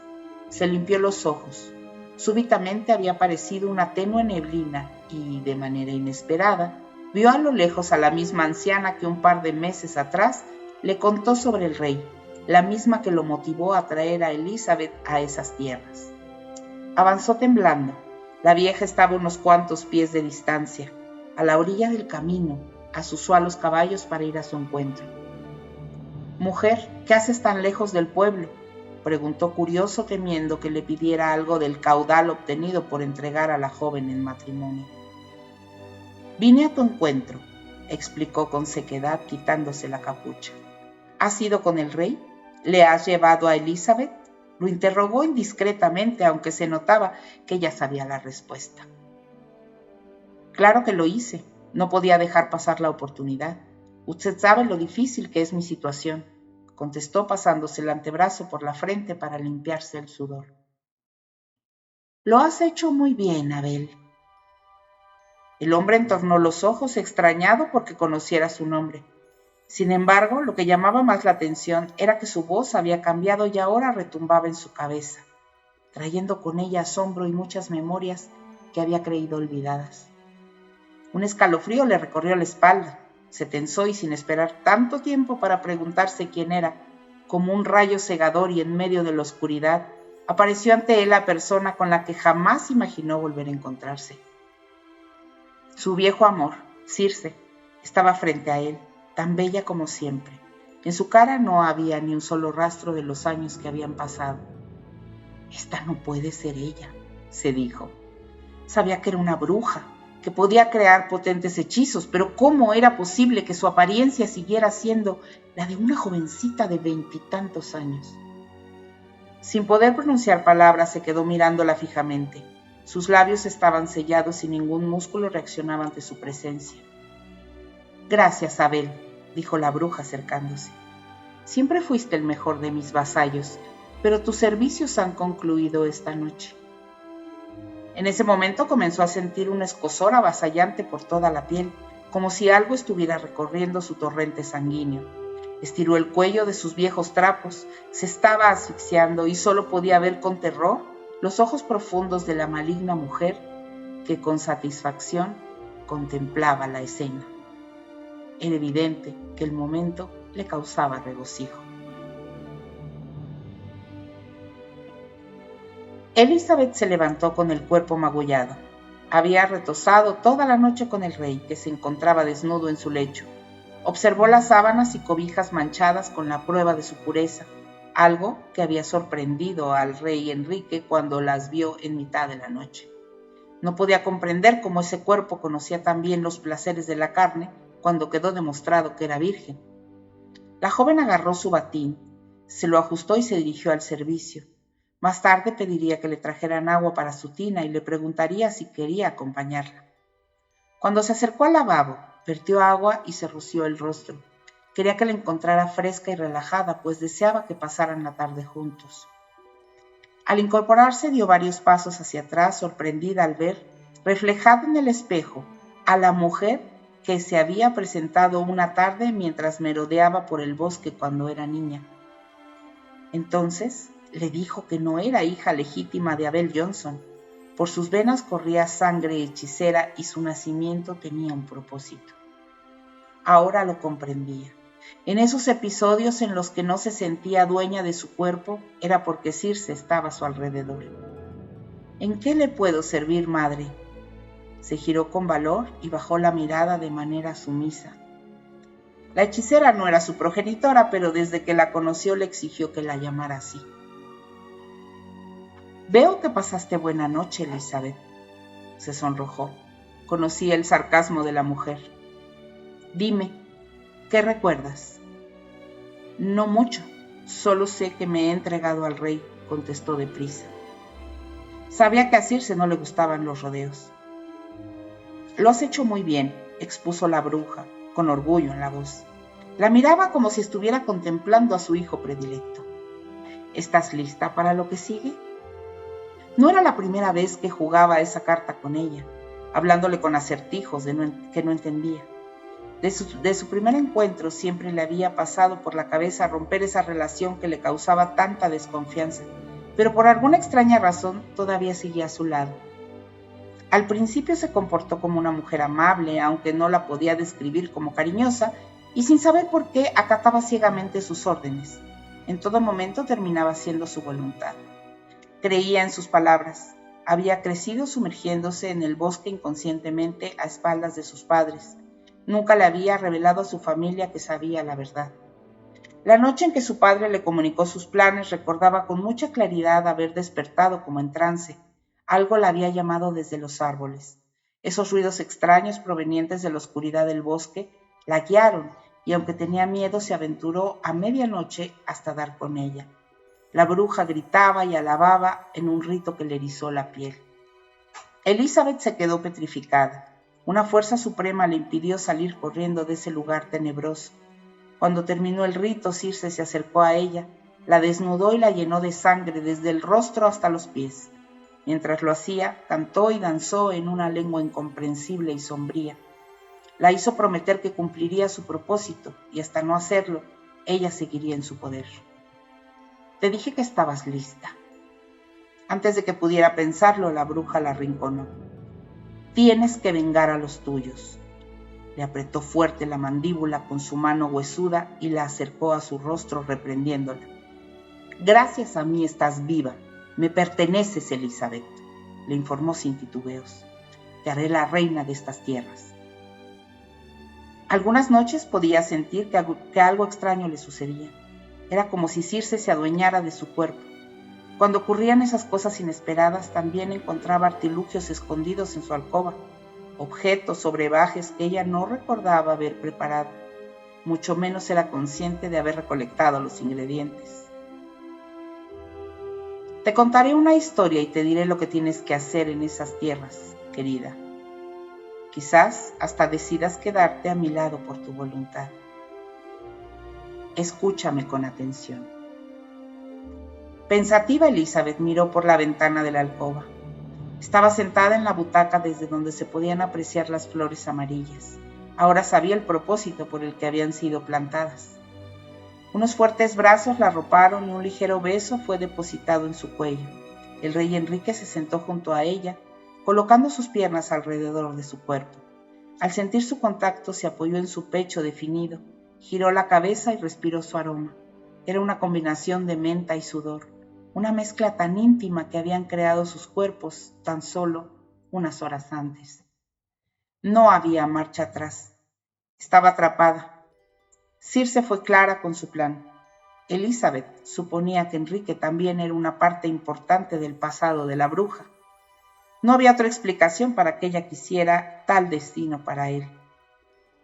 Se limpió los ojos. Súbitamente había aparecido una tenue neblina y, de manera inesperada, vio a lo lejos a la misma anciana que un par de meses atrás le contó sobre el rey, la misma que lo motivó a traer a Elizabeth a esas tierras. Avanzó temblando. La vieja estaba a unos cuantos pies de distancia. A la orilla del camino, azuzó a los caballos para ir a su encuentro. «Mujer, ¿qué haces tan lejos del pueblo?», preguntó curioso, temiendo que le pidiera algo del caudal obtenido por entregar a la joven en matrimonio. «Vine a tu encuentro», explicó con sequedad, quitándose la capucha. «¿Has ido con el rey? ¿Le has llevado a Elizabeth?», lo interrogó indiscretamente, aunque se notaba que ella sabía la respuesta. «Claro que lo hice. No podía dejar pasar la oportunidad. Usted sabe lo difícil que es mi situación», contestó pasándose el antebrazo por la frente para limpiarse el sudor. «Lo has hecho muy bien, Abel». El hombre entornó los ojos, extrañado porque conociera su nombre. Sin embargo, lo que llamaba más la atención era que su voz había cambiado y ahora retumbaba en su cabeza, trayendo con ella asombro y muchas memorias que había creído olvidadas. Un escalofrío le recorrió la espalda. Se tensó y, sin esperar tanto tiempo para preguntarse quién era, como un rayo cegador y en medio de la oscuridad, apareció ante él la persona con la que jamás imaginó volver a encontrarse. Su viejo amor, Circe, estaba frente a él, tan bella como siempre. En su cara no había ni un solo rastro de los años que habían pasado. «Esta no puede ser ella», se dijo. Sabía que era una bruja, que podía crear potentes hechizos, pero ¿cómo era posible que su apariencia siguiera siendo la de una jovencita de 20 y tantos años? Sin poder pronunciar palabras, se quedó mirándola fijamente. Sus labios estaban sellados y ningún músculo reaccionaba ante su presencia. «Gracias, Abel», dijo la bruja acercándose. «Siempre fuiste el mejor de mis vasallos, pero tus servicios han concluido esta noche». En ese momento comenzó a sentir un escozor avasallante por toda la piel, como si algo estuviera recorriendo su torrente sanguíneo. Estiró el cuello de sus viejos trapos, se estaba asfixiando y solo podía ver con terror los ojos profundos de la maligna mujer que con satisfacción contemplaba la escena. Era evidente que el momento le causaba regocijo. Elizabeth se levantó con el cuerpo magullado. Había retozado toda la noche con el rey, que se encontraba desnudo en su lecho. Observó las sábanas y cobijas manchadas con la prueba de su pureza, algo que había sorprendido al rey Enrique cuando las vio en mitad de la noche. No podía comprender cómo ese cuerpo conocía tan bien los placeres de la carne cuando quedó demostrado que era virgen. La joven agarró su batín, se lo ajustó y se dirigió al servicio. Más tarde pediría que le trajeran agua para su tina y le preguntaría si quería acompañarla. Cuando se acercó al lavabo, vertió agua y se roció el rostro. Quería que la encontrara fresca y relajada, pues deseaba que pasaran la tarde juntos. Al incorporarse dio varios pasos hacia atrás, sorprendida al ver, reflejada en el espejo, a la mujer que se había presentado una tarde mientras merodeaba por el bosque cuando era niña. Entonces le dijo que no era hija legítima de Abel Johnson. Por sus venas corría sangre hechicera y su nacimiento tenía un propósito. Ahora lo comprendía. En esos episodios en los que no se sentía dueña de su cuerpo, era porque Circe estaba a su alrededor. ¿En qué le puedo servir, madre? Se giró con valor y bajó la mirada de manera sumisa. La hechicera no era su progenitora, pero desde que la conoció le exigió que la llamara así. Veo que pasaste buena noche, Elizabeth. Se sonrojó. Conocía el sarcasmo de la mujer. Dime, ¿qué recuerdas? No mucho, solo sé que me he entregado al rey, contestó deprisa. Sabía que a Circe no le gustaban los rodeos. Lo has hecho muy bien, expuso la bruja, con orgullo en la voz. La miraba como si estuviera contemplando a su hijo predilecto. ¿Estás lista para lo que sigue? No era la primera vez que jugaba esa carta con ella, hablándole con acertijos que no entendía. De su primer encuentro siempre le había pasado por la cabeza romper esa relación que le causaba tanta desconfianza, pero por alguna extraña razón todavía seguía a su lado. Al principio se comportó como una mujer amable, aunque no la podía describir como cariñosa, y sin saber por qué acataba ciegamente sus órdenes. En todo momento terminaba haciendo su voluntad. Creía en sus palabras. Había crecido sumergiéndose en el bosque inconscientemente a espaldas de sus padres. Nunca le había revelado a su familia que sabía la verdad. La noche en que su padre le comunicó sus planes, recordaba con mucha claridad haber despertado como en trance. Algo la había llamado desde los árboles. Esos ruidos extraños provenientes de la oscuridad del bosque la guiaron y aunque tenía miedo se aventuró a medianoche hasta dar con ella. La bruja gritaba y alababa en un rito que le erizó la piel. Elizabeth se quedó petrificada. Una fuerza suprema le impidió salir corriendo de ese lugar tenebroso. Cuando terminó el rito, Circe se acercó a ella, la desnudó y la llenó de sangre desde el rostro hasta los pies. Mientras lo hacía, cantó y danzó en una lengua incomprensible y sombría. La hizo prometer que cumpliría su propósito y hasta no hacerlo, ella seguiría en su poder. Te dije que estabas lista. Antes de que pudiera pensarlo, la bruja la arrinconó. Tienes que vengar a los tuyos. Le apretó fuerte la mandíbula con su mano huesuda y la acercó a su rostro reprendiéndola. Gracias a mí estás viva. Me perteneces, Elizabeth, le informó sin titubeos. Te haré la reina de estas tierras. Algunas noches podía sentir que algo extraño le sucedía. Era como si Circe se adueñara de su cuerpo. Cuando ocurrían esas cosas inesperadas, también encontraba artilugios escondidos en su alcoba, objetos o brebajes que ella no recordaba haber preparado, mucho menos era consciente de haber recolectado los ingredientes. Te contaré una historia y te diré lo que tienes que hacer en esas tierras, querida. Quizás hasta decidas quedarte a mi lado por tu voluntad. Escúchame con atención. Pensativa, Elizabeth miró por la ventana de la alcoba. Estaba sentada en la butaca desde donde se podían apreciar las flores amarillas. Ahora sabía el propósito por el que habían sido plantadas. Unos fuertes brazos la arroparon y un ligero beso fue depositado en su cuello. El rey Enrique se sentó junto a ella, colocando sus piernas alrededor de su cuerpo. Al sentir su contacto se apoyó en su pecho definido, giró la cabeza y respiró su aroma. Era una combinación de menta y sudor, una mezcla tan íntima que habían creado sus cuerpos tan solo unas horas antes. No había marcha atrás. Estaba atrapada. Circe fue clara con su plan. Elizabeth suponía que Enrique también era una parte importante del pasado de la bruja. No había otra explicación para que ella quisiera tal destino para él.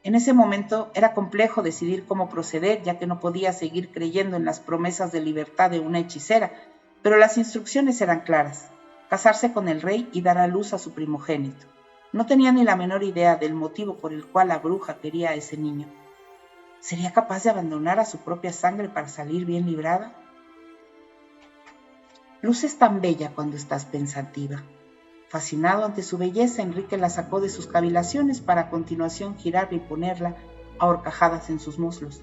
En ese momento era complejo decidir cómo proceder, ya que no podía seguir creyendo en las promesas de libertad de una hechicera, pero las instrucciones eran claras: casarse con el rey y dar a luz a su primogénito. No tenía ni la menor idea del motivo por el cual la bruja quería a ese niño. ¿Sería capaz de abandonar a su propia sangre para salir bien librada? Luces tan bella cuando estás pensativa. Fascinado ante su belleza, Enrique la sacó de sus cavilaciones para a continuación girarla y ponerla a horcajadas en sus muslos.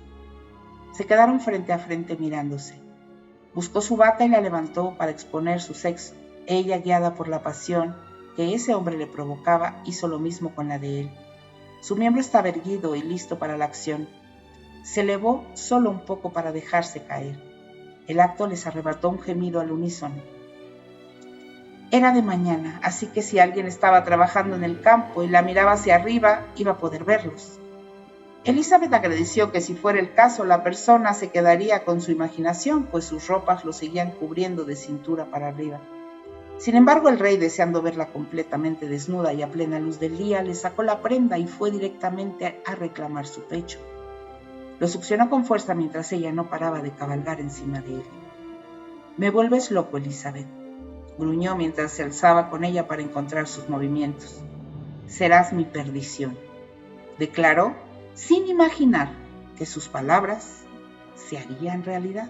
Se quedaron frente a frente mirándose. Buscó su bata y la levantó para exponer su sexo. Ella, guiada por la pasión que ese hombre le provocaba, hizo lo mismo con la de él. Su miembro estaba erguido y listo para la acción. Se elevó solo un poco para dejarse caer. El acto les arrebató un gemido al unísono. Era de mañana, así que si alguien estaba trabajando en el campo y la miraba hacia arriba, iba a poder verlos. Elizabeth agradeció que si fuera el caso, la persona se quedaría con su imaginación, pues sus ropas lo seguían cubriendo de cintura para arriba. Sin embargo, el rey, deseando verla completamente desnuda y a plena luz del día, le sacó la prenda y fue directamente a reclamar su pecho. Lo succionó con fuerza mientras ella no paraba de cabalgar encima de él. «Me vuelves loco, Elizabeth», gruñó mientras se alzaba con ella para encontrar sus movimientos. «Serás mi perdición», declaró, sin imaginar que sus palabras se harían realidad.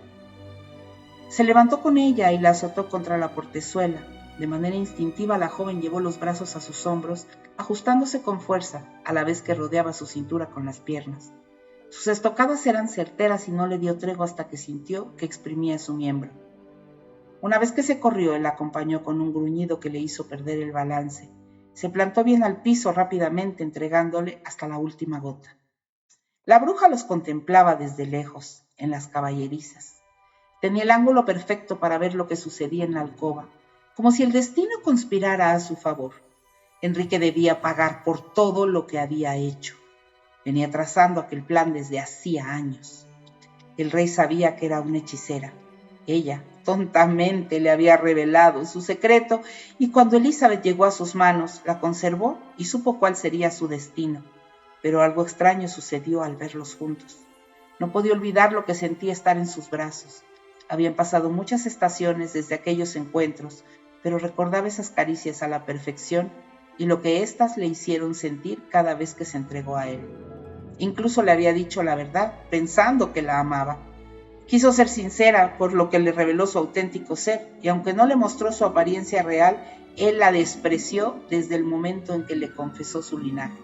Se levantó con ella y la azotó contra la portezuela. De manera instintiva, la joven llevó los brazos a sus hombros, ajustándose con fuerza, a la vez que rodeaba su cintura con las piernas. Sus estocadas eran certeras y no le dio tregua hasta que sintió que exprimía su miembro. Una vez que se corrió, él la acompañó con un gruñido que le hizo perder el balance. Se plantó bien al piso rápidamente, entregándole hasta la última gota. La bruja los contemplaba desde lejos, en las caballerizas. Tenía el ángulo perfecto para ver lo que sucedía en la alcoba, como si el destino conspirara a su favor. Enrique debía pagar por todo lo que había hecho. Venía trazando aquel plan desde hacía años. El rey sabía que era una hechicera. Ella, tontamente, le había revelado su secreto, y cuando Elizabeth llegó a sus manos, la conservó y supo cuál sería su destino. Pero algo extraño sucedió al verlos juntos. No podía olvidar lo que sentía estar en sus brazos. Habían pasado muchas estaciones desde aquellos encuentros, pero recordaba esas caricias a la perfección y lo que éstas le hicieron sentir cada vez que se entregó a él. Incluso le había dicho la verdad, pensando que la amaba. Quiso ser sincera, por lo que le reveló su auténtico ser, y aunque no le mostró su apariencia real, él la despreció desde el momento en que le confesó su linaje.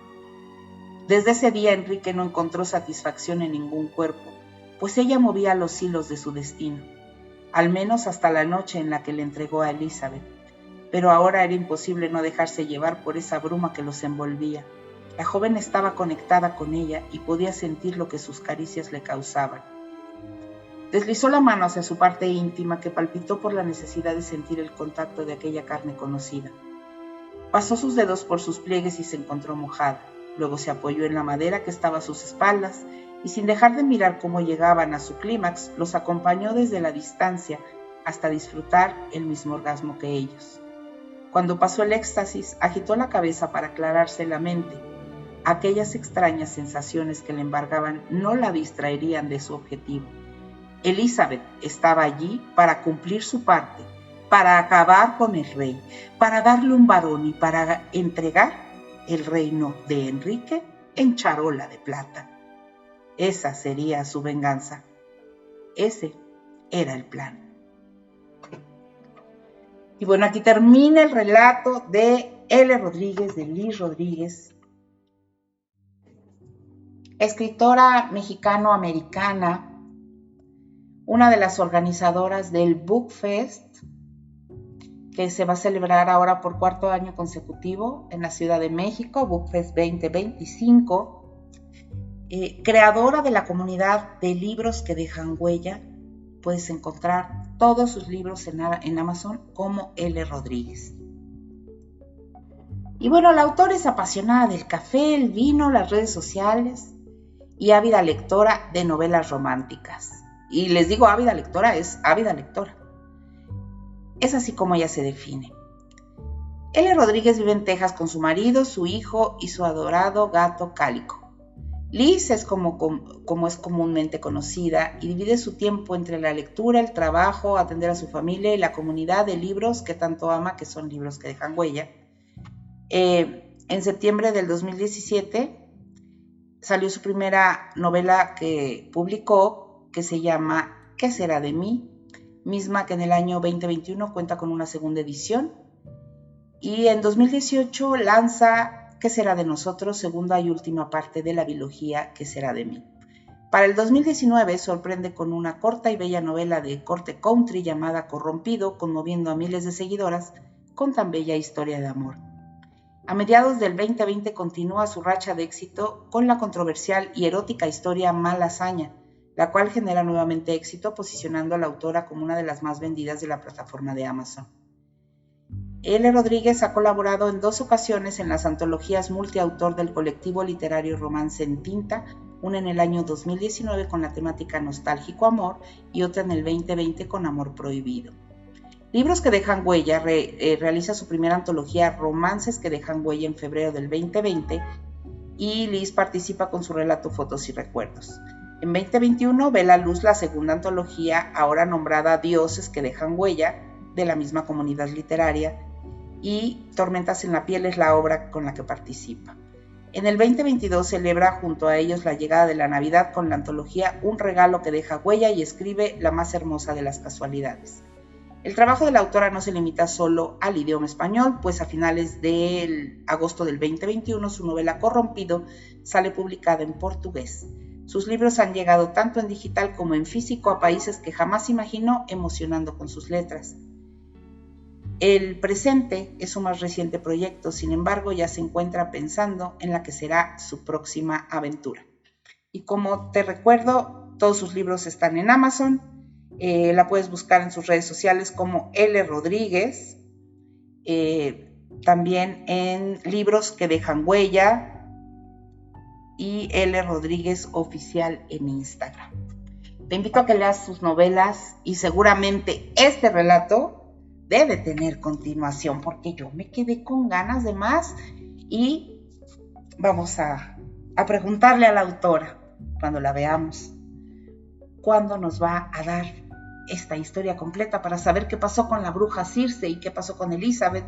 Desde ese día Enrique no encontró satisfacción en ningún cuerpo, pues ella movía los hilos de su destino, al menos hasta la noche en la que le entregó a Elizabeth. Pero ahora era imposible no dejarse llevar por esa bruma que los envolvía. La joven estaba conectada con ella y podía sentir lo que sus caricias le causaban. Deslizó la mano hacia su parte íntima, que palpitó por la necesidad de sentir el contacto de aquella carne conocida. Pasó sus dedos por sus pliegues y se encontró mojada. Luego se apoyó en la madera que estaba a sus espaldas y, sin dejar de mirar cómo llegaban a su clímax, los acompañó desde la distancia hasta disfrutar el mismo orgasmo que ellos. Cuando pasó el éxtasis, agitó la cabeza para aclararse la mente. Aquellas extrañas sensaciones que le embargaban no la distraerían de su objetivo. Elizabeth estaba allí para cumplir su parte, para acabar con el rey, para darle un varón y para entregar el reino de Enrique en charola de plata. Esa sería su venganza. Ese era el plan. Y bueno, aquí termina el relato de L. Rodríguez, de Liz Rodríguez, escritora mexicano-americana, una de las organizadoras del Book Fest, que se va a celebrar ahora por 4º año consecutivo en la Ciudad de México, Book Fest 2025, creadora de la comunidad de libros que dejan huella. Puedes encontrar todos sus libros en Amazon como L. Rodríguez. Y bueno, la autora es apasionada del café, el vino, las redes sociales y ávida lectora de novelas románticas. Y les digo ávida lectora, es ávida lectora. Es así como ella se define. L. Rodríguez vive en Texas con su marido, su hijo y su adorado gato Cálico. Liz es como es comúnmente conocida y divide su tiempo entre la lectura, el trabajo, atender a su familia y la comunidad de libros que tanto ama, que son libros que dejan huella. En septiembre del 2017 salió su primera novela que publicó, que se llama ¿Qué será de mí?, misma que en el año 2021 cuenta con una segunda edición. Y en 2018 lanza ¿Qué será de nosotros?, segunda y última parte de la biología ¿Qué será de mí? Para el 2019 sorprende con una corta y bella novela de corte country llamada Corrompido, conmoviendo a miles de seguidoras con tan bella historia de amor. A mediados del 2020 continúa su racha de éxito con la controversial y erótica historia Mala Hazaña, la cual genera nuevamente éxito, posicionando a la autora como una de las más vendidas de la plataforma de Amazon. L. Rodríguez ha colaborado en 2 ocasiones en las antologías multiautor del colectivo literario Romance en Tinta, una en el año 2019 con la temática Nostálgico Amor y otra en el 2020 con Amor Prohibido. Libros que dejan huella realiza su primera antología Romances que dejan huella en febrero del 2020 y Liz participa con su relato Fotos y Recuerdos. En 2021 ve la luz la segunda antología, ahora nombrada Dioses que dejan huella, de la misma comunidad literaria, y Tormentas en la piel es la obra con la que participa. En el 2022 celebra junto a ellos la llegada de la Navidad con la antología Un regalo que deja huella y escribe La más hermosa de las casualidades. El trabajo de la autora no se limita solo al idioma español, pues a finales de agosto del 2021 su novela Corrompido sale publicada en portugués. Sus libros han llegado tanto en digital como en físico a países que jamás imaginó, emocionando con sus letras. El presente es su más reciente proyecto, sin embargo ya se encuentra pensando en la que será su próxima aventura. Y como te recuerdo, todos sus libros están en Amazon. La puedes buscar en sus redes sociales como L. Rodríguez, también en Libros que dejan huella y L. Rodríguez Oficial en Instagram. Te invito a que leas sus novelas y seguramente este relato debe tener continuación porque yo me quedé con ganas de más y vamos a preguntarle a la autora cuando la veamos cuándo nos va a dar esta historia completa para saber qué pasó con la bruja Circe y qué pasó con Elizabeth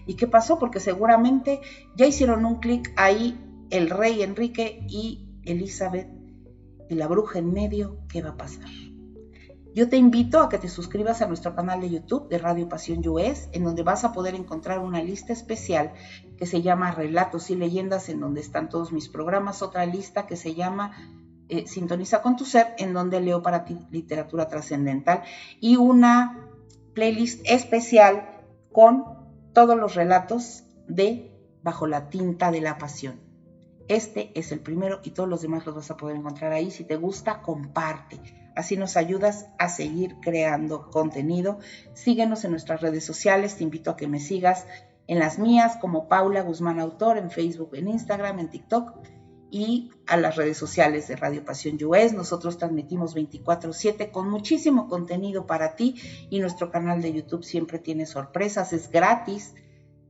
y qué pasó, porque seguramente ya hicieron un clic ahí el rey Enrique y Elizabeth y la bruja en medio. ¿Qué va a pasar? Yo te invito a que te suscribas a nuestro canal de YouTube de Radio Pasión US, en donde vas a poder encontrar una lista especial que se llama Relatos y Leyendas, en donde están todos mis programas, otra lista que se llama Sintoniza con tu ser, en donde leo para ti literatura trascendental, y una playlist especial con todos los relatos de Bajo la tinta de la pasión. Este es el primero y todos los demás los vas a poder encontrar ahí. Si te gusta, comparte. Así nos ayudas a seguir creando contenido. Síguenos en nuestras redes sociales. Te invito a que me sigas en las mías como Paula Guzmán Autor, en Facebook, en Instagram, en TikTok, y a las redes sociales de Radio Pasión US. Nosotros transmitimos 24/7 con muchísimo contenido para ti, y nuestro canal de YouTube siempre tiene sorpresas. Es gratis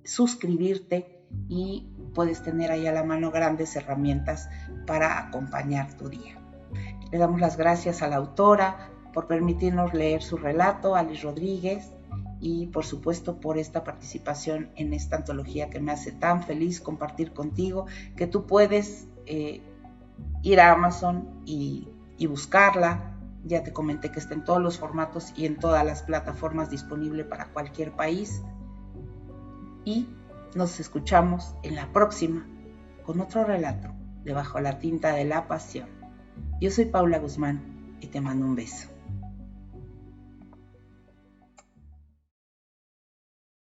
suscribirte y puedes tener ahí a la mano grandes herramientas para acompañar tu día. Le damos las gracias a la autora por permitirnos leer su relato, a Liz Rodríguez, y por supuesto por esta participación en esta antología que me hace tan feliz compartir contigo, que tú puedes ir a Amazon y buscarla. Ya te comenté que está en todos los formatos y en todas las plataformas, disponible para cualquier país. Y nos escuchamos en la próxima con otro relato de Bajo la tinta de la pasión. Yo soy Paula Guzmán y te mando un beso.